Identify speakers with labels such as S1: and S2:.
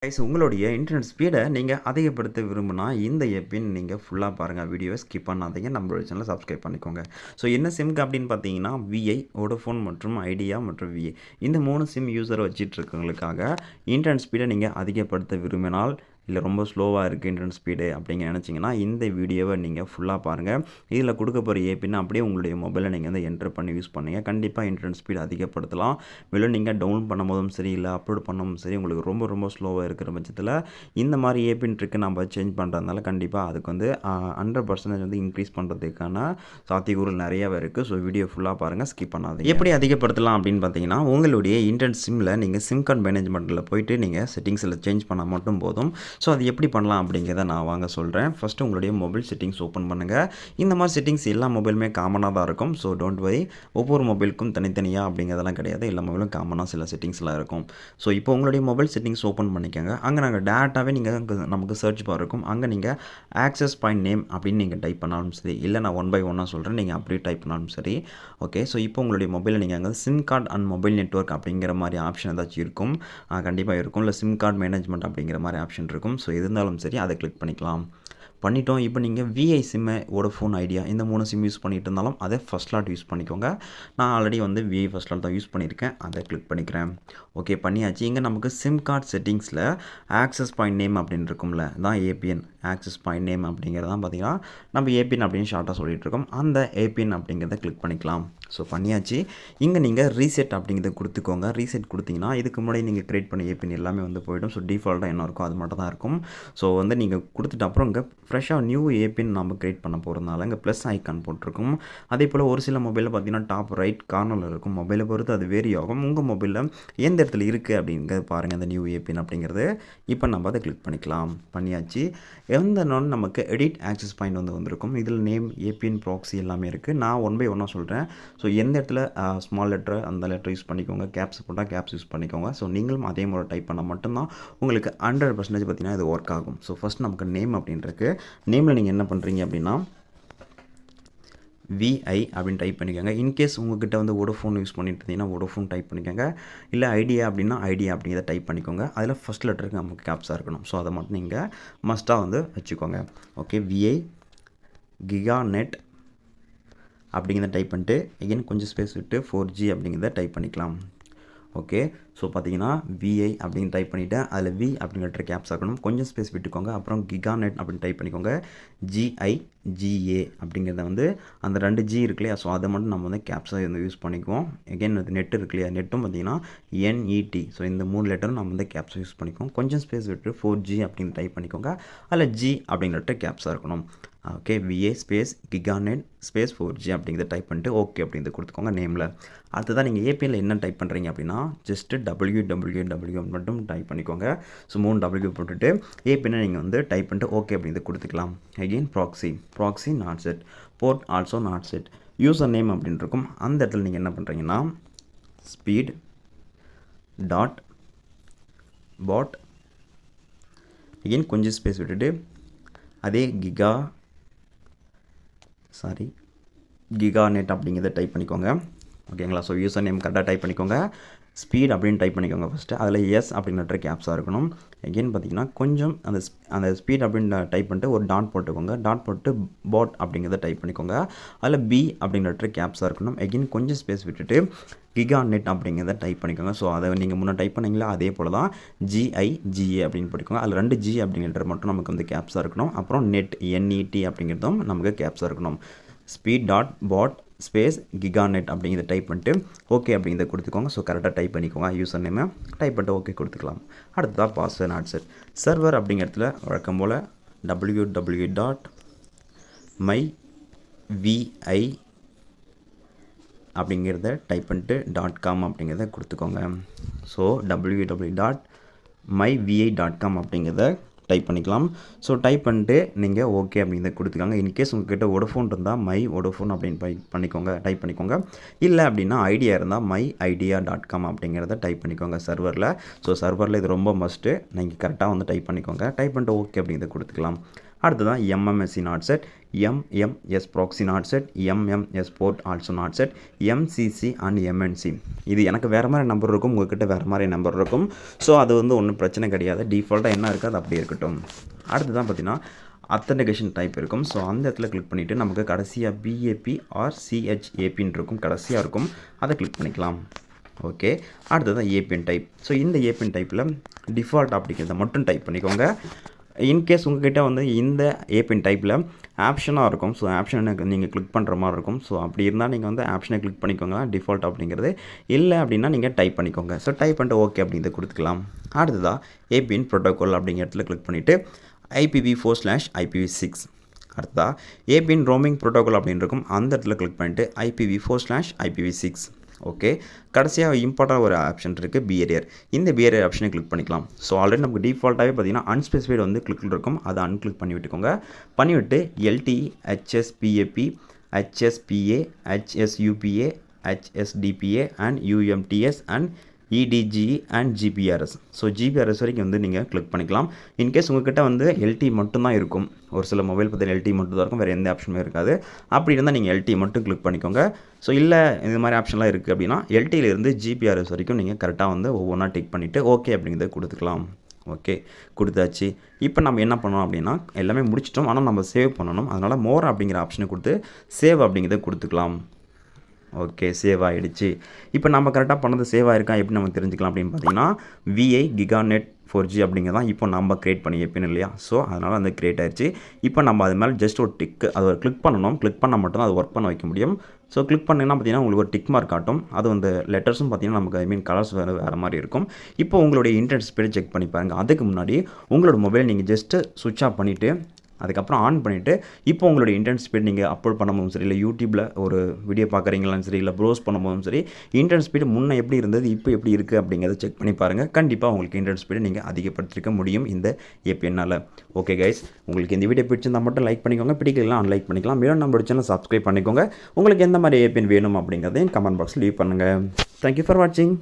S1: Guys உங்களுடைய internet ஸ்பீடை நீங்கள் அதிகப்படுத்த விரும்பினா இந்த APN நீங்கள் ஃபுல்லாக பாருங்கள். வீடியோவை ஸ்கிப் பண்ணாதீங்க. நம்மளோட சேனலை சப்ஸ்கிரைப் பண்ணிக்கோங்க. ஸோ என்ன சிம்க்கு அப்படின்னு பார்த்தீங்கன்னா விஐ, வோடஃபோன் மற்றும் ஐடியா மற்றும் விஐ இந்த 3 சிம் யூஸரை வச்சுட்டு இருக்கவங்களுக்காக இன்டர்நெட் ஸ்பீடை நீங்கள் அதிகப்படுத்த விரும்பினால் இல்லை ரொம்ப ஸ்லோவாக இருக்குது இன்டர்நெட் ஸ்பீடு அப்படிங்க நினச்சிங்கன்னா இந்த வீடியோவை நீங்கள் ஃபுல்லாக பாருங்கள். இதில் கொடுக்க போகிற APN அப்படியே உங்களுடைய மொபைலை நீங்கள் வந்து என்ட்ரு பண்ணி யூஸ் பண்ணுங்கள். கண்டிப்பாக இன்டர்நெட் ஸ்பீடு அதிகப்படுத்தலாம். மேலும் நீங்கள் டவுன் பண்ணும்போதும் சரி இல்லை அப்லோட் பண்ணும்போதும் சரி உங்களுக்கு ரொம்ப ஸ்லோவாக இருக்கிற பட்சத்தில் இந்த மாதிரி APN ட்ரிக்கு நம்ம சேஞ்ச் பண்ணுறதுனால கண்டிப்பாக அதுக்கு வந்து 100% வந்து இன்க்ரீஸ் பண்ணுறதுக்கான சாத்தியக்கூறு நிறையாவே இருக்குது. ஸோ வீடியோ ஃபுல்லாக பாருங்கள், ஸ்கிப் பண்ணாதீங்க. எப்படி அதிகப்படுத்தலாம் அப்படின்னு பார்த்தீங்கன்னா உங்களுடைய இன்டர்நெட் சிம்மில் நீங்கள் சிம் கார்டு மேனேஜ்மெண்ட்டில் போய்ட்டு நீங்கள் செட்டிங்ஸில் சேஞ்ச் பண்ணால் மட்டும் போதும். ஸோ அது எப்படி பண்ணலாம் அப்படிங்கிறத நான் வாங்க சொல்கிறேன். ஃபஸ்ட்டு உங்களுடைய மொபைல் செட்டிங்ஸ் ஓப்பன் பண்ணுங்கள். இந்த மாதிரி செட்டிங்ஸ் எல்லா மொபைலுமே காமனாக தான் இருக்கும். ஸோ டோன்ட் வரி, ஒவ்வொரு மொபைலுக்கும் தனித்தனியாக அப்படிங்கிறதெல்லாம் கிடையாது. எல்லா மொபைலும் காமனாக சில செட்டிங்ஸ்லாம் இருக்கும். ஸோ இப்போ உங்களுடைய மொபைல் செட்டிங்ஸ் ஓப்பன் பண்ணிக்கோங்க. அங்கே நாங்கள் டேரெக்டாகவே நமக்கு சர்ச் பார் இருக்கும். அங்கே நீங்கள் ஆக்சஸ் பாயிண்ட் நேம் அப்படின்னு நீங்கள் டைப் பண்ணாலும் சரி, இல்லை நான் 1 by 1 சொல்கிறேன், நீங்கள் அப்படியே டைப் பண்ணாலும் சரி. ஓகே, ஸோ இப்போ உங்களுடைய மொபைலில் நீங்கள் அங்கே sim card and mobile network அப்படிங்கிற மாதிரி ஆப்ஷன் ஏதாச்சும் இருக்கும். கண்டிப்பாக இருக்கும். இல்லை சிம் கார்டு மேனேஜ்மெண்ட் அப்படிங்கிற மாதிரி ஆப்ஷன் இருக்கும். ஸோ எது இருந்தாலும் சரி அதை கிளிக் பண்ணிக்கலாம். பண்ணிட்டோம். இப்போ நீங்கள் விஐ சிம்மு, வோடஃபோன், ஐடியா இந்த 3 சிம் யூஸ் பண்ணிட்டு இருந்தாலும் அதை ஃபஸ்ட் லாட் யூஸ் பண்ணிக்கோங்க. நான் ஆல்ரெடி வந்து விஐ ஃபஸ்ட் லாட் தான் யூஸ் பண்ணியிருக்கேன். அதை கிளிக் பண்ணிக்கிறேன். ஓகே, பண்ணியாச்சு. இங்கே நமக்கு சிம் கார்டு செட்டிங்ஸில் ஆக்சஸ் பாயிண்ட் நேம் அப்படின்னு இருக்கும்ல, தான் APN. ஆக்சஸ் பாயிண்ட் நேம் அப்படிங்கிறது தான் பார்த்தீங்கன்னா நம்ம APN அப்படின்னு ஷார்ட்டாக சொல்லிகிட்டு இருக்கோம். அந்த APN அப்படிங்கிறத கிளிக் பண்ணிக்கலாம். ஸோ பண்ணியாச்சு. இங்கே நீங்கள் ரீசெட் அப்படிங்கிறத கொடுத்துக்கோங்க. ரீசெட் கொடுத்தீங்கன்னா இதுக்கு முன்னாடி நீங்கள் க்ரியேட் பண்ண APN எல்லாமே வந்து போய்டும். ஸோ டிஃபால்ட்டாக என்ன இருக்கோ அது மட்டும் தான் இருக்கும். ஸோ வந்து நீங்கள் கொடுத்துட்டு அப்புறம் இங்கே ஃப்ரெஷ்ஷாக நியூ APN நம்ம க்ரியேட் பண்ண போகிறதுனால இங்கே ப்ளஸ் ஐக்கான் போட்டிருக்கும். அதே போல் ஒரு சில மொபைலில் பார்த்தீங்கன்னா டாப் ரைட் கார்னரில் இருக்கும். மொபைலை பொறுத்து அது வேரி ஆகும். உங்கள் மொபைலில் எந்த இடத்துல இருக்குது அப்படிங்கிறது பாருங்கள், அந்த நியூ APN அப்படிங்கிறது. இப்போ நம்ம அதை கிளிக் பண்ணிக்கலாம். பண்ணியாச்சு. எந்த நாள் நமக்கு எடிட் ஆக்சஸ் பாயிண்ட் வந்திருக்கும். இதில் நேம், APN, ப்ராக்ஸி எல்லாமே இருக்குது. நான் 1 by 1 சொல்கிறேன். ஸோ எந்த இடத்துல ஸ்மால் லெட்டர் அந்த லெட்டர் யூஸ் பண்ணிக்கோங்க. கேப்ஸ் போட்டால் கேப்ஸ் யூஸ் பண்ணிக்கோங்க. ஸோ நீங்களும் அதே முறை டைப் பண்ணால் மட்டும்தான் உங்களுக்கு 100% பார்த்தீங்கன்னா இது ஒர்க் ஆகும். ஸோ ஃபஸ்ட் நமக்கு நேம் அப்படின்ட்டுருக்கு. நேமில் நீங்கள் என்ன பண்ணுறீங்க அப்படின்னா விஐ அப்படின்னு டைப் பண்ணிக்கோங்க. இன்கேஸ் உங்கள்கிட்ட வந்து வோடஃபோன் யூஸ் பண்ணிட்டு இருந்தீங்கன்னா வோடஃபோன் டைப் பண்ணிக்கோங்க. இல்லை ஐடியா அப்படின்னா ஐடியா அப்படிங்கிறத டைப் பண்ணிக்கோங்க. அதில் ஃபஸ்ட் லெட்டருக்கு நமக்கு கேப்ஸாக இருக்கணும். ஸோ அதை மட்டும் நீங்கள் மஸ்ட்டாக வந்து வச்சுக்கோங்க. ஓகே, விஐ கிகா நெட் அப்படிங்கிறத டைப் பண்ணிட்டு எகைன் கொஞ்சம் ஸ்பேஸ் விட்டு 4G அப்படிங்கிறத டைப் பண்ணிக்கலாம். ஓகே, ஸோ பார்த்தீங்கன்னா விஐ அப்படின்னு டைப் பண்ணிவிட்டேன். அதில் வி அப்படிங்கிற கேப்ஸ் ஆகணும். கொஞ்சம் ஸ்பேஸ் விட்டுக்கோங்க. அப்புறம் கிகா நெட் அப்படின்னு டைப் பண்ணிக்கோங்க. GIGA அப்படிங்கிறத வந்து அந்த 2 G இருக்கு இல்லையா, ஸோ அதை மட்டும் நம்ம வந்து கேப்ஸாக வந்து யூஸ் பண்ணிக்குவோம். எகைன் அது நெட் இருக்கு இல்லையா, நெட்டும் பார்த்தீங்கன்னா NET. ஸோ இந்த 3 லெட்டரும் நம்ம வந்து கேப்ஸாக யூஸ் பண்ணிக்குவோம். கொஞ்சம் ஸ்பேஸ் விட்டு 4G அப்படின்னு டைப் பண்ணிக்கோங்க. அதில் G அப்படிங்கிற கேப்ஸாக இருக்கணும். Okay, VA space GigaNet space 4G அப்படிங்கிறத டைப் பண்ணிட்டு ஓகே அப்படிங்கிறத கொடுத்துக்கோங்க நேமில். அடுத்ததான் நீங்கள் APNல என்ன டைப் பண்ணுறீங்க அப்படின்னா ஜஸ்ட்டு www மட்டும் டைப் பண்ணிக்கோங்க. ஸோ 3 W போட்டுட்டு APN நீங்கள் வந்து டைப் பண்ணிட்டு ஓகே அப்படிங்கிறத கொடுத்துக்கலாம். Again proxy not set, port also not set, user name அப்படின்னு இருக்கும். அந்த இடத்துல நீங்கள் என்ன பண்ணுறீங்கன்னா ஸ்பீட் டாட் பாட், அகெயின் கொஞ்சம் ஸ்பேஸ் விட்டுட்டு அதே கிகா நெட் அப்படிங்கிறத டைப் பண்ணிக்கோங்க. ஓகேங்களா, ஸோ யூசர் நேம் கரெக்டாக டைப் பண்ணிக்கோங்க. ஸ்பீட் அப்படின்னு டைப் பண்ணிக்கோங்க ஃபஸ்ட்டு. அதில் எஸ் அப்படின்ற கேப்ஸாக இருக்கணும். எகெயின் பார்த்தீங்கன்னா கொஞ்சம் அந்த ஸ்பீட் அப்படின்னு டைப் பண்ணிட்டு ஒரு டாட் போட்டுக்கோங்க. டாட் போட்டு பாட் அப்படிங்கிறத டைப் பண்ணிக்கோங்க. அதில் பி அப்படின்ற கேப்ஸாக இருக்கணும். எகெயின் கொஞ்சம் ஸ்பேஸ் விட்டுட்டு கிகா நெட் அப்படிங்கிறத டைப் பண்ணிக்கோங்க. ஸோ அதை நீங்கள் முன்னே டைப் பண்ணிங்களா அதே போல் தான் GIGA அப்படின்னு படிக்கோங்க. அதில் 2 G அப்படிங்கிறது மட்டும் நமக்கு வந்து கேப்ஸாக இருக்கணும். அப்புறம் நெட் NET அப்படிங்கிறதும் நமக்கு கேப்ஸாக இருக்கணும். ஸ்பீட் டாட் பாட் ஸ்பேஸ் கிகா நெட் அப்படிங்கிறத டைப் பண்ணிட்டு ஓகே அப்படிங்கிறத கொடுத்துக்கோங்க. ஸோ கரெக்டாக டைப் பண்ணிக்கோங்க. யூசர் நேமை டைப் பண்ணிட்டு ஓகே கொடுத்துக்கலாம். அடுத்ததாக பாஸ்வேர்ட் நாட் செட். சர்வர் அப்படிங்கிறதுல வழக்கம் போல் www.myvi அப்படிங்கிறத டைப் பண்ணிட்டு .com அப்படிங்கிறத கொடுத்துக்கோங்க. ஸோ www.myvi.com அப்படிங்கிறத டைப் பண்ணிக்கலாம். ஸோ டைப் பண்ணிட்டு நீங்கள் ஓகே அப்படிங்கிறத கொடுத்துக்காங்க. இன்கேஸ் உங்கள்கிட்ட வோடஃபோன் இருந்தால் வோடஃபோன் அப்படின்னு டைப் பண்ணிக்கோங்க. இல்லை அப்படின்னா ஐடியா இருந்தால் myidea.com அப்படிங்கிறத டைப் பண்ணிக்கோங்க சர்வரில். ஸோ சர்வரில் இது ரொம்ப மஸ்ட்டு, நீங்கள் கரெக்டாக வந்து டைப் பண்ணிக்கோங்க. டைப் பண்ணிட்டு ஓகே அப்படிங்கிறத கொடுத்துக்கலாம். அடுத்ததான் MMSC not set, MMS proxy not set, MMS port also not set, MCC and MNC. இது எனக்கு வேறு மாதிரி நம்பர் இருக்கும், உங்கள்கிட்ட வேறு மாதிரி நம்பர் இருக்கும். ஸோ அது வந்து ஒன்றும் பிரச்சனை கிடையாது. டிஃபால்ட்டாக என்ன இருக்குது அது அப்படியே இருக்கட்டும். அடுத்து தான் பார்த்தீங்கன்னா அத்தன்டிகேஷன் டைப் இருக்கும். ஸோ அந்த இடத்துல கிளிக் பண்ணிவிட்டு நமக்கு கடைசியாக BAP or CHAPன்னு இருக்கும், கடைசியாக இருக்கும். அதை கிளிக் பண்ணிக்கலாம். ஓகே, அடுத்ததான் APN டைப். ஸோ இந்த APN டைப்பில் டிஃபால்ட் அப்படிங்கிறத மட்டும் டைப் பண்ணிக்கோங்க. இன்கேஸ் உங்கள்கிட்ட வந்து இந்த APN டைப்பில் ஆப்ஷனாக இருக்கும். ஸோ ஆப்ஷனை நீங்கள் கிளிக் பண்ணுற மாதிரி இருக்கும். ஸோ அப்படி இருந்தால் நீங்கள் வந்து ஆப்ஷனை கிளிக் பண்ணிக்கோங்க, டிஃபால்ட் அப்படிங்கிறது. இல்லை அப்படின்னா நீங்கள் டைப் பண்ணிக்கோங்க. ஸோ டைப் பண்ணிட்டு ஓகே அப்படிங்கிறத கொடுத்துக்கலாம். அடுத்ததாக APN ப்ரோட்டோகால் அப்படிங்கிற இடத்துல கிளிக் பண்ணிவிட்டு IPv4/IPv6. அடுத்ததாக APN ரோமிங் ப்ரோட்டோகால் அப்படின்னு இருக்கும், அந்த இடத்துல கிளிக் பண்ணிவிட்டு IPv4/IPv6. ஓகே, கடைசியாக இம்பார்ட்டாக ஒரு ஆப்ஷன் இருக்குது, பிஹேவியர். இந்த பிஹேவியர் ஆப்ஷனை கிளிக் பண்ணிக்கலாம். ஸோ ஆல்ரெடி நமக்கு டிஃபால்ட்டாகவே பார்த்தீங்கன்னா அன்ஸ்பெசிஃபைடு வந்து கிளிக்கில் இருக்கும், அதை அன்கிளிக் பண்ணி விட்டுக்கோங்க. பண்ணிவிட்டு LTE, HSPAP, HSPA, HSUPA, HSDPA and UMTS and EDGE and GPRS. So GPRS வரைக்கும் வந்து நீங்கள் கிளிக் பண்ணிக்கலாம். இன்கேஸ் உங்கள்கிட்ட வந்து LTE மட்டும்தான் இருக்கும், ஒரு சில மொபைல் பற்றி LTE மட்டும் தான் இருக்கும், வேறு எந்த ஆப்ஷனுமே இருக்காது. அப்படி இருந்தால் நீங்கள் LTE மட்டும் கிளிக் பண்ணிக்கோங்க. ஸோ இல்லை இந்த மாதிரி ஆப்ஷன்லாம் இருக்குது அப்படின்னா LTEலேருந்து GPRS வரைக்கும் நீங்கள் கரெக்டாக வந்து ஒவ்வொன்றா டிக் பண்ணிவிட்டு ஓகே அப்படிங்கிறத கொடுத்துக்கலாம். ஓகே, கொடுத்தாச்சு. இப்போ நம்ம என்ன பண்ணணும் அப்படின்னா எல்லாமே முடிச்சிட்டோம், ஆனால் நம்ம சேவ் பண்ணணும். அதனால் மோர் அப்படிங்கிற ஆப்ஷனை கொடுத்து சேவ் அப்படிங்கிறத கொடுத்துக்கலாம். ஓகே, சேவ் ஆகிடுச்சு. இப்போ நம்ம கரெக்டாக பண்ணது சேவ் ஆகிருக்கா எப்படி நம்ம தெரிஞ்சுக்கலாம் அப்படின்னு பார்த்தீங்கன்னா VI GigaNet 4G அப்படிங்கிறதான் இப்போ நம்ம க்ரியேட் பண்ணி APN இல்லையா. ஸோ அதனால் வந்து க்ரியேட் ஆகிடுச்சு. இப்போ நம்ம அது மேலே ஜஸ்ட் ஒரு டிக்கு அதை கிளிக் பண்ணணும். கிளிக் பண்ணால் மட்டும்தான் அது ஒர்க் பண்ண வைக்க முடியும். ஸோ கிளிக் பண்ணிங்கன்னா பார்த்தீங்கன்னா உங்களுக்கு ஒரு டிக் மார்க் காட்டும். அது வந்து லெட்டர்ஸும் பார்த்தீங்கன்னா நமக்கு கலர்ஸ் வேறு மாதிரி இருக்கும். இப்போ உங்களுடைய இன்டர்நெட் ஸ்பீடை செக் பண்ணி பாருங்கள். அதுக்கு முன்னாடி உங்களோட மொபைல் நீங்கள் ஜஸ்ட்டு சுவிட்ச் ஆஃப் பண்ணிவிட்டு அதுக்கப்புறம் ஆன் பண்ணிவிட்டு இப்போ உங்களுடைய இன்டர்நெட் ஸ்பீட் நீங்கள் அப்லோட் பண்ணும்போதும் சரி, இல்லை யூடியூப்பில் ஒரு வீடியோ பார்க்குறீங்களாலும் சரி, இல்லை ப்ரௌஸ் பண்ணும்போதும் சரி, இன்டர்நெட் ஸ்பீடு முன்னே எப்படி இருந்தது இப்போ எப்படி இருக்குது அப்படிங்கிறத செக் பண்ணி பாருங்கள். கண்டிப்பாக உங்களுக்கு இன்டர்நெட் ஸ்பீடை நீங்கள் அதிகப்படுத்திருக்க முடியும் இந்த APNனால். ஓகே கைஸ், உங்களுக்கு இந்த வீடியோ பிடிச்சிருந்தால் மட்டும் லைக் பண்ணிக்கோங்க, பிடிக்கலாம் அன்லைக் பண்ணிக்கலாம். மேலும் நம்மளோட சேனல் சப்ஸ்கிரைப் பண்ணிக்கோங்க. உங்களுக்கு எந்த மாதிரி APN வேணும் அப்படிங்கிறதையும் கமெண்ட் பாக்ஸில் லீவ் பண்ணுங்கள். தேங்க்யூ ஃபார் வாட்சிங்.